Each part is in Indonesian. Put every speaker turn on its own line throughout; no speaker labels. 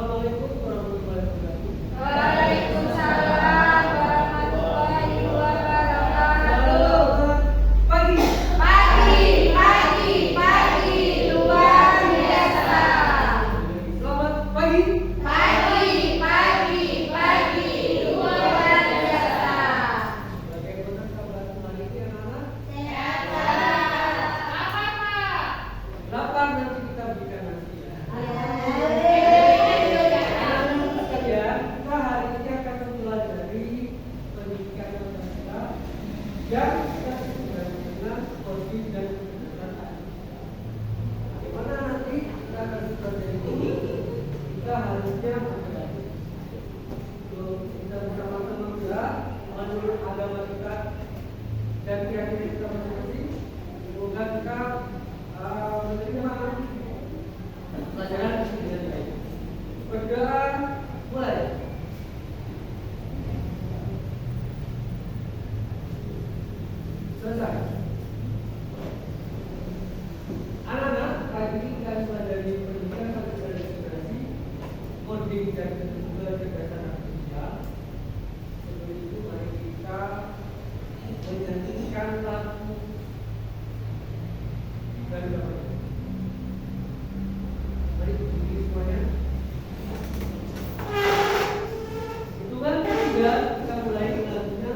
Assalamualaikum warahmatullahi wabarakatuh.
Waalaikumsalam warahmatullahi wabarakatuh.
Pagi.
Pagi luar biasa.
Selamat pagi.
Pagi luar biasa.
Bagaimana kabar hari ini anak-anak?
Sehat. Apa Pak?
Lapar nanti kita berikan nasi ya. Anak-anak sekalian, kita hari ini akan mempelajari pendidikan Pancasila yang kita sebut dengan kode dan kebenaran. Bagaimana nanti kita akan mempelajari ini? Kita harusnya mempelajari. Kita bersama-sama juga menurut agama kita dan keyakinan kita masing-masing. Semoga kita menerima pelajaran dengan baik. Berdoa mulai. Selesai. Anak-anak, pagi ini kita mempelajari pendidikan Pancasila dan demokrasi, coding dan kecerdasan artifisial. Sebelum itu mari kita menyanyikan lagu dan berdoa. Mari berdiri semuanya. Hitungan ketiga kita mulai lagunya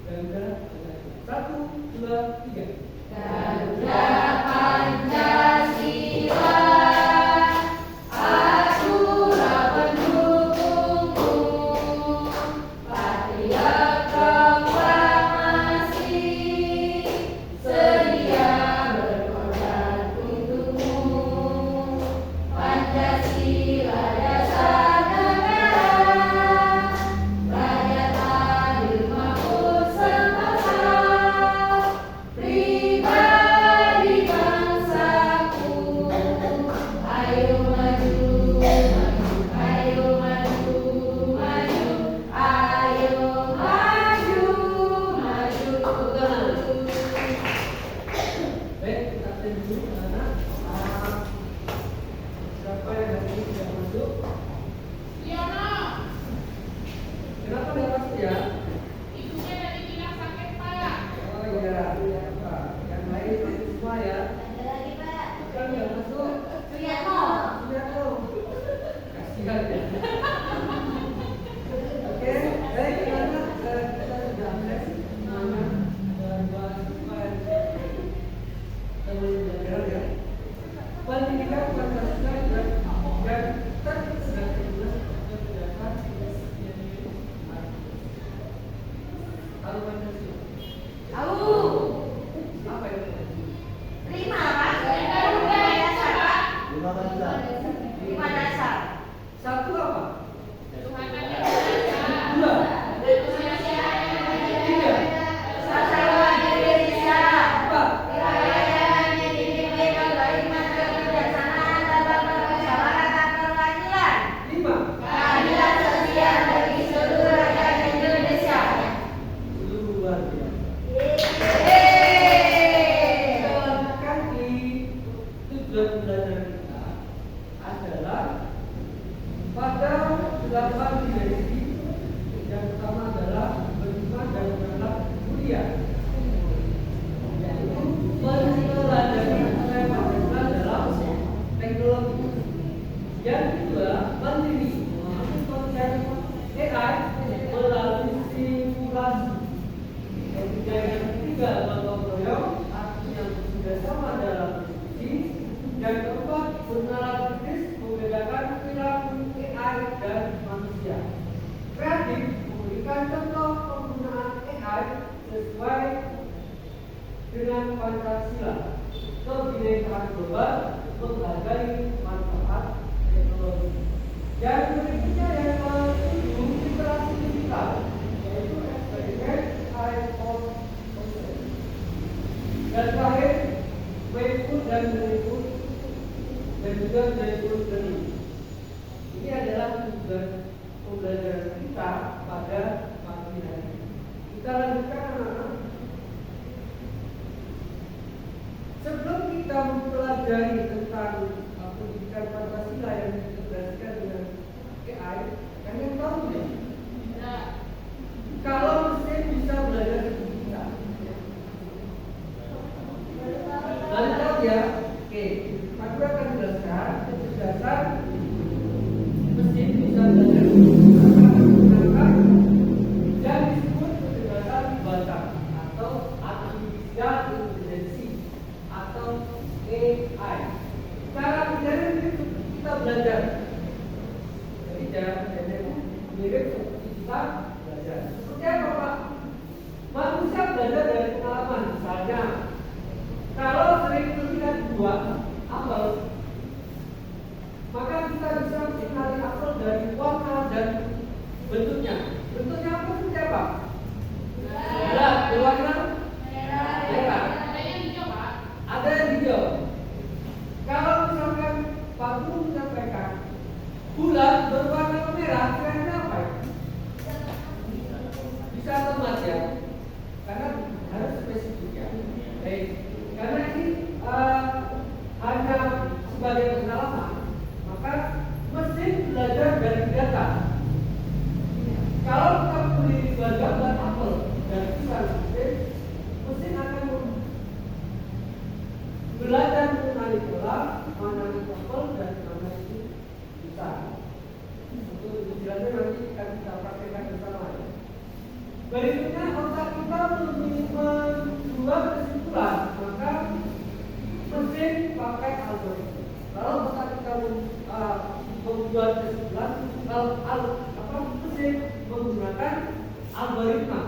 Garuda Pancasila. 1, 2, 3.
Garuda Pancasila, atura pendukungku, patriot proklamasi, sedia berkorban untukmu. Pancasila dasar negara, rakyat adil makmur sentosa. Pribadi bangsaku, ayo maju, ayo maju, ayo maju.
Baik, kita tes dulu anak. Siapa yang hari ini tidak masuk? Kenapa tidak masuk ya? Oh iya, Pak. Yang lain masuk semua ya. Bukan yang masuk. Suyatno. Kasihan ya. Oke, baik anak. Kita sudah tes semuanya. Ada 2 belajar ya. Pendidikan Pancasila dan tertib dan kebebasan Tahu Pancasila? Apa itu?
Lima dasar.
Satu apa? Dua. Tiga.
Persatuan Indonesia.
Empat.
Wilayah yang dipimpin oleh kebijaksanaan dalam permusyawaratan perwakilan.
5.
Keadilan sosial bagi seluruh rakyat Indonesia.
Luar biasa. Kali tujuan belajar kita adalah pada 8 dimensi. Yang pertama adalah beriman dan berakhlak mulia, yaitu mempelajari nilai Pancasila dalam teknologi. Yang kedua, mandiri, memahami konsep AI melalui simulasi. Yang ketiga, gotong royong, artinya bekerja sama dalam diskusi. Yang keempat, bernalar kritis, membedakan perilaku AI dan manusia. Kreatif, memberikan contoh penggunaan AI sesuai dengan Pancasila. Kebinekaan global, menghargai manfaat teknologi. Yang berikutnya yang ke-7, literasi digital, yaitu eksperimen iPhone. Dan terakhir, mindful dan mindful dan juga mindful learning. Ini adalah tujuan pembelajaran kita pada pagi hari ini. Kita lanjutkan anak-anak. Sebelum kita mempelajari tentang pendidikan pendidikan Pancasila yang dikomunikasikan dengan AI, kalian tahu ya? Kalau mesin bisa belajar seperti kita, kalian tahu ya? Oke, aku akan jelaskan kecerdasan mesin bisa belajar seperti kita menggunakan yang disebut kecerdasan buatan atau artificial intelligence atau AI. Cara belajar itu kita belajar. Jadi cara belajar itu mirip seperti kita belajar. Seperti apa Pak? Manusia belajar dari pengalaman. Misalnya, kalau sering melihat buah apel, maka kita bisa mengenali apel dari warna dan bentuknya. Bentuknya apa seperti apa? Bulat, berwarna merah. Ada yang hijau. Kalau misalkan Pak Guru menyampaikan bulat berwarna merah, kira-kira apa ya? Bisa temat ya, karena harus spesifik ya. Baik, karena ini hanya sebagai pengalaman, maka mesin belajar dari data. Kalau kita beli gambar apel dan pisang, mesin akan belajar mengenali pola, mana itu apel dan mana itu pisang. Untuk istilahnya nanti akan kita praktekkan bersama. Berikutnya otak kita membuat kesimpulan, maka mesin pakai algoritma. Kalau otak kita membuat kesimpulan, mesin menggunakan algoritma.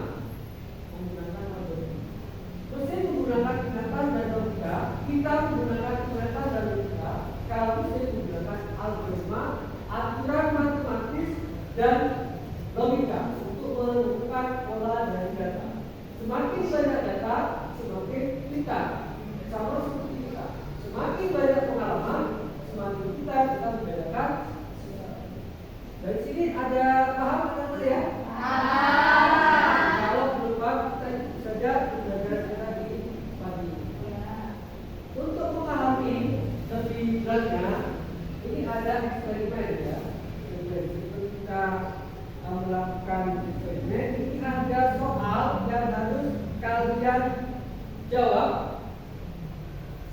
Mesin menggunakan ingatan dan logika, kita menggunakan ingatan dan logika. Kalau mesin menggunakan algoritma, aturan matematis dan logika untuk menemukan pola dari data. Semakin banyak data, semakin pintar. Sama seperti kita. Semakin banyak pengalaman, semakin kita membedakan. Dari sini ada paham atau ya? Kalau belum paham, kita ikut saja belajar di pagi. Untuk memahami lebih lanjut, ini ada eksperimen ya. Kita melakukan eksperimen. Ini ada soal yang harus kalian jawab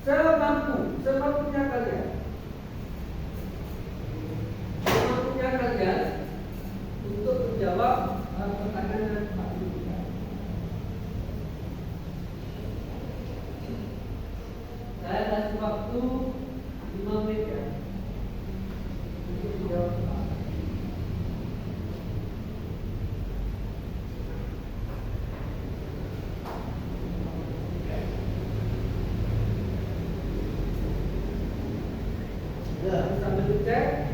semampunya kalian. Semampunya kalian untuk menjawab pertanyaan Pak Guru. Saya kasih waktu 5 menit ya untuk menjawab soal. Sambil dicek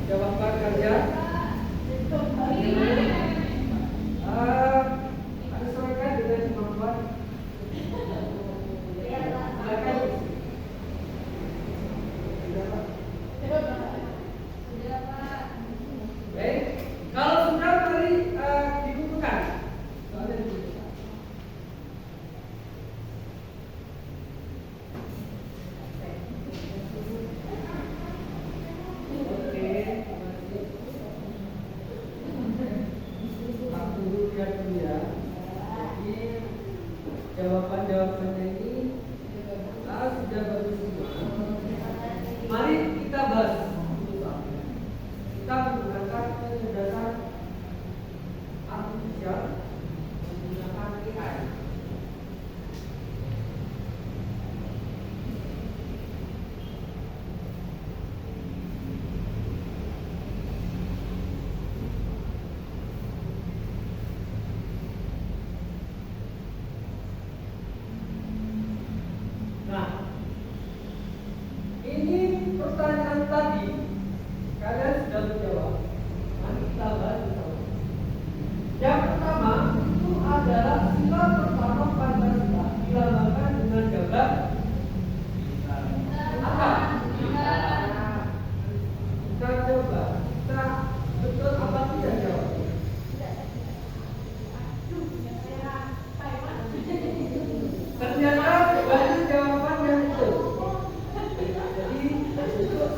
jawaban kalian. Sesuaikan dengan kemampuan. Baik, kalau sudah mari dibukukan. Soalnya dibukukan. Jawaban-jawabannya ini sudah bagus semua. Mari kita bahas. Kita menggunakan kecerdasan artifisial, menggunakan AI. Nah, ini pertanyaan tadi kalian sudah menjawab. Mari kita bahas bersama. Yang pertama itu adalah sila pertama Pancasila dilambangkan dengan gambar apa? Kita coba. Kita betul apa tidak jawab? Ternyata banyak jawaban yang betul. Jadi untuk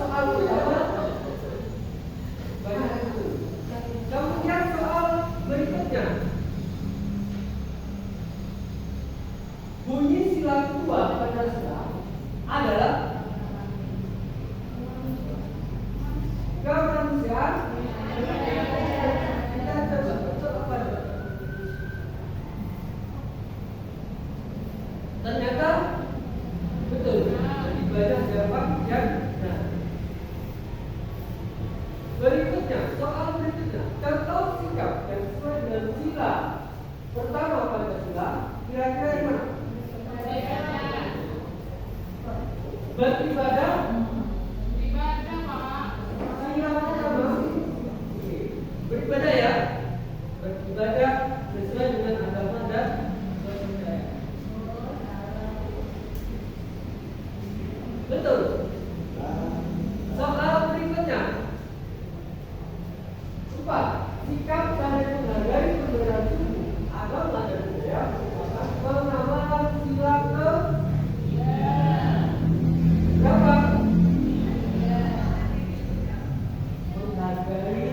banyak jawaban yang benar. Berikutnya, soal berikutnya, contoh sikap yang sesuai dengan sila pertama Pancasila, kira-kira yang mana? Beribadah. Sila pertama. Beribadah ya. Beribadah sesuai dengan agama dan kepercayaan. Betul. Soal berikutnya. 4. Sikap saling menghargai perbedaan suku, agama dan budaya merupakan pengawalan sila ke berapa? Menghargai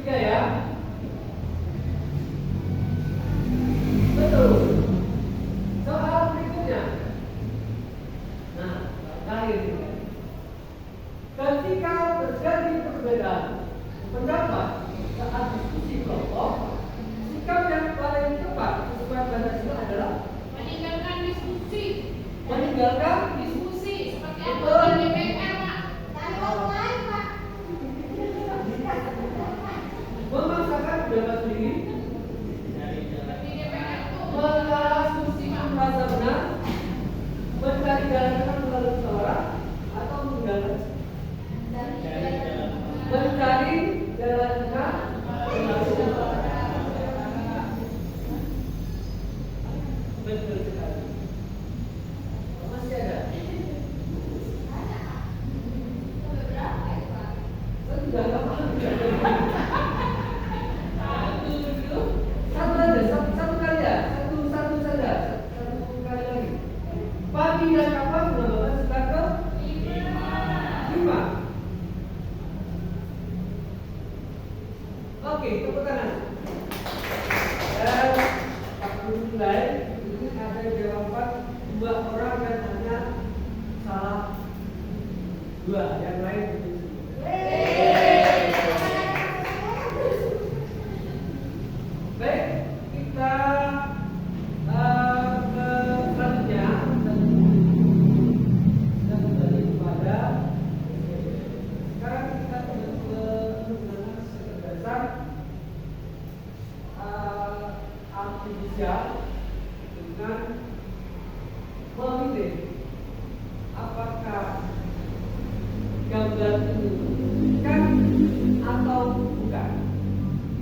3 ya. Betul. Soal berikutnya. Nah, terakhir. Ketika terjadi perbedaan pendapat saat diskusi kelompok, sikap yang paling tepat sesuai Pancasila adalah
Meninggalkan diskusi.
meninggalkan
Diskusi seperti anggota DPR, Pak.
memaksakan pendapat sendiri,
Seperti DPR itu.
mengalah diskusi merasa benar, mencari jalan tengah melalui musyawarah, atau meninggalkan mencari jalan tengah melalui musyawarah. Betul sekali. Masih ada? Sudah lama. Satu kali ya, satu saja, satu kali lagi. Pagi dan kapan menambahkan sila ke 5. Oke, tepuk tangan. Dan aku nilai ini ada jawaban 2 orang dan hanya salah 2, yang lain betul. Baik, kita ke selanjutnya dan kembali kepada sekarang kita menggunakan dasar artifisial dengan memilih apakah gambar ini kan atau bukan.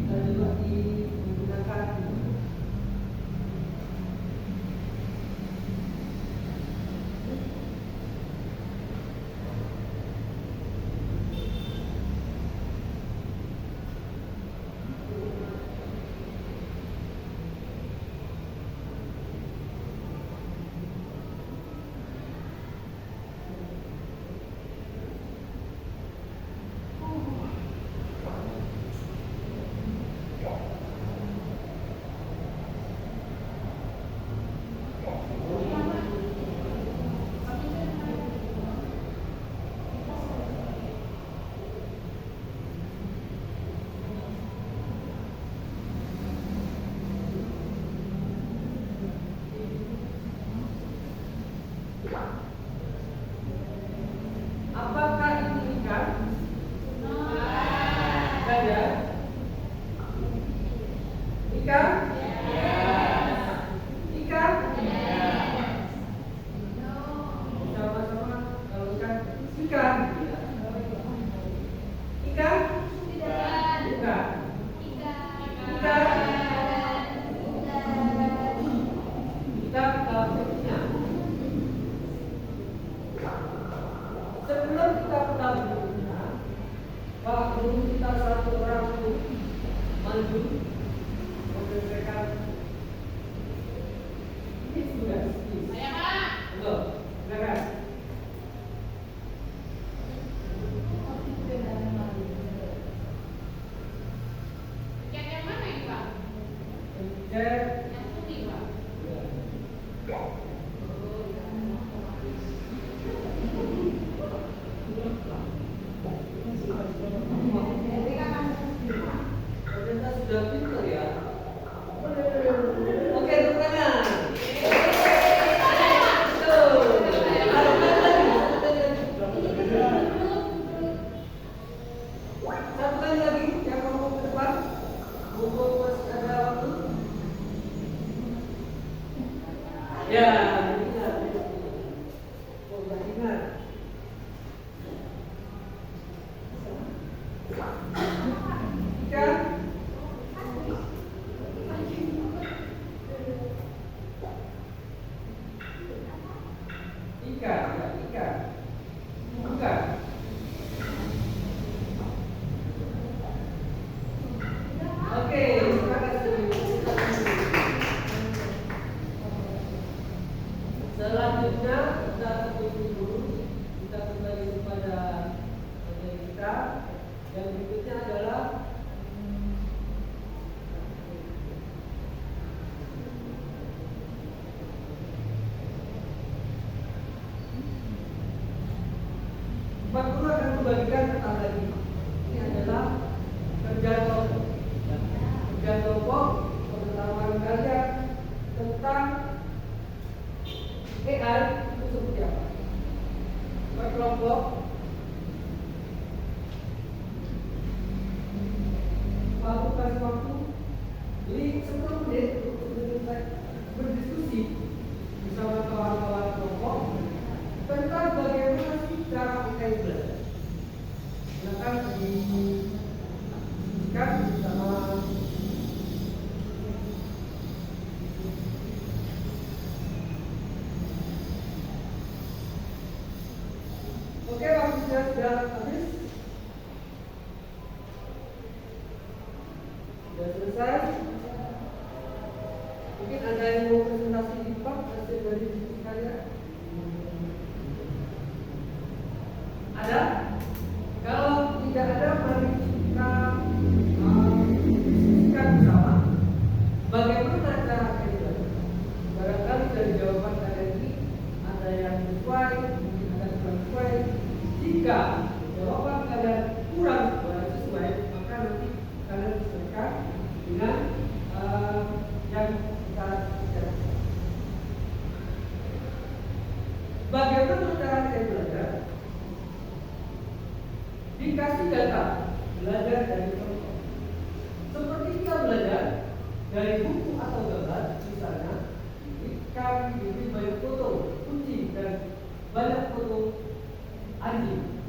Kita juga menggunakan apakah ini ikan? Gajah? Ikan? Ikan? Sama-sama kalau ikan? Ikan? Ikan? Bukan. Ikan? Kita berikutnya. Sebelum kita tahu berikutnya, Pak Guru kita satu orang itu maju menyelesaikan ini sudah
Saya, Pak.
Betul, silakan. Ika. Bukan. Oke, terima kasih. Selanjutnya kita tunggu dulu. Kita kembali kepada materi kita. Yang berikutnya adalah Pak Guru akan membagikan tentang lagi. Ini adalah kerja kelompok. Kerja kelompok pengetahuan kalian tentang AI itu seperti apa? Per kelompok waktu jadi 10 menit untuk berdiskusi bersama kawan-kawan kelompok tentang bagaimana sih cara kita belajar. Silakan didiskusikan bersama. Oke, waktunya sudah habis. Sudah selesai. Mungkin ada yang mau presentasi di depan hasil dari diskusi kalian? Ada? Kalau tidak ada, mari kita diskusikan bersama bagaimana cara kita belajar. Barangkali dari jawaban kalian ini ada yang sesuai, mungkin ada yang kurang sesuai. Jika jawaban kalian kurang sesuai, maka nanti kalian sesuaikan dengan yang kita bicarakan. Bagaimana cara kita belajar? Dikasih data belajar dari contoh. Seperti kita belajar dari buku atau gambar, misalnya kami diberi banyak foto kucing dan banyak foto anjing.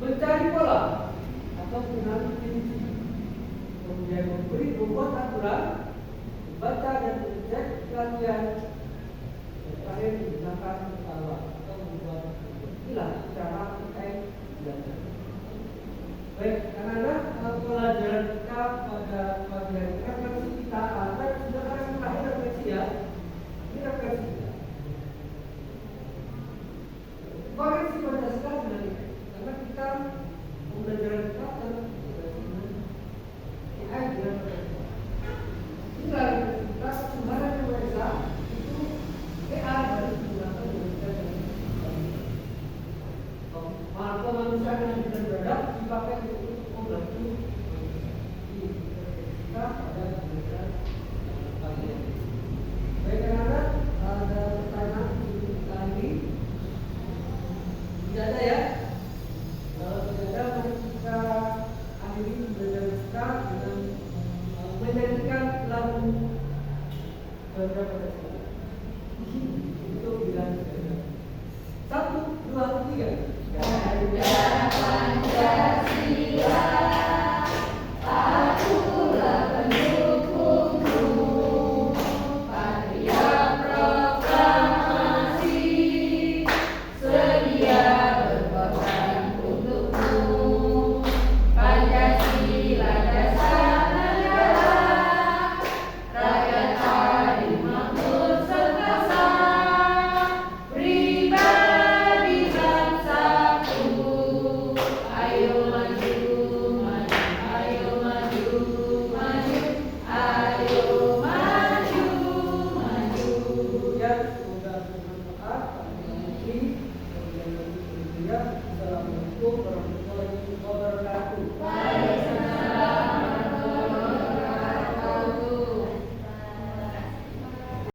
Mencari pola atau mengenali kunci, kemudian membuat aturan, membaca dan mengecek latihan, dan terakhir menggunakan ketawa atau membuat inilah cara kita belajar. Baik, anak-anak, pelajaran kita pada pagi hari ini referensi kita ada sudah ada yang terakhir referensi ya. Ini referensi kita. Koreksi Pancasila dengan karena kita pembelajaran kita dan AI dengan inilah referensi kita. Sebenarnya yang mereka itu AI harus digunakan dengan kemanusiaan yang beradab dipakai untuk membantu